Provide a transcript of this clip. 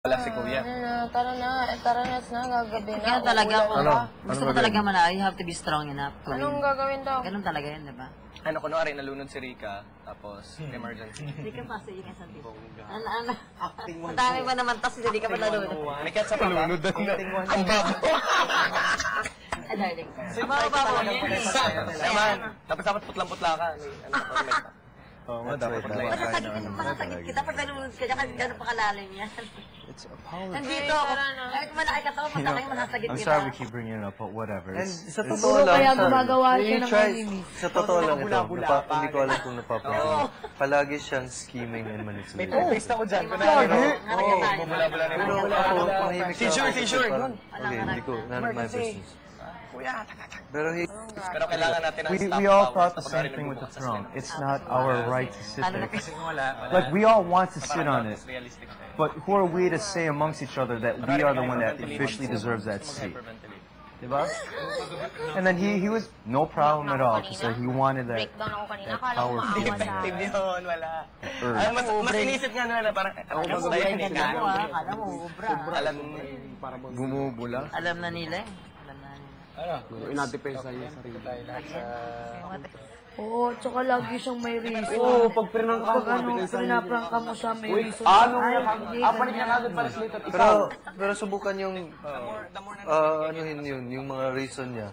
Wala si Kuya. Tara na, gagabi na. Kaya talaga ako. Ano? Gusto ko talaga manalo, you have to be strong enough to win. Anong gagawin daw? Ganun talaga yun, di ba? Ano, kunwari, nalunod si Rika, tapos emergency. Hindi ka pa, sige ka sabi. Ano? Ang dami pa naman, tapos hindi ka pa nalunod. May catch up pa ba? Ang babo! Ay, darling. Mababa mo yan eh. Naman, dapat putlang-putla ka. Oo nga, dapat putla yan. Masasakit ka sa masasakit kita pag nalunod ka, kaya gano'n pa kalalim yan. It's apology. Nandito ako. Kahit malaki ka to, masakit masasakit I'm kita. sorry we keep bringing it up, but whatever. And It's, sa totoo lang, kaya gumagawa siya ng enemies. sa totoo lang ito, hindi ko alam kung napapansin. Palagi siyang scheming and May manipulating. two-faced ako dyan. Kunwari, bumula-bula na Pero yung ako, tahimik lang. Seizure, yun. Okay, hindi ko, none of my business. Kuya, Pero pero kailangan natin ng staff we all powers thought the kapag same narinig thing mo with the bukas throne. yan. It's not our right to sit Ano there. na kasi? Wala. Like, we all want to sit on it, Realistic na eh. but who are we to say amongst each other that we are the one that officially deserves that seat? Diba? And then he was no problem at all, because he wanted that, Breakdown ako kanina. that Akala ko power maawa feeling. sa Effective yun, wala. Urge. Mas inisip nga nila, parang, basta yan, hindi Kala mo ka. kala mo, ubra. Alam Bumubula. Alam na nila eh. Alam na nila. Inadepensa niya sarili. Oo, tsaka lagi siyang may reason. Oo, pag pinang ka, Pag ano, pinaprank ka mo siya, may reason. Ano Ay, niya, hindi, apalit niya ganyan. agad para sa later. Ikaw, Pero subukan yung, anuhin yun, yung mga reason niya.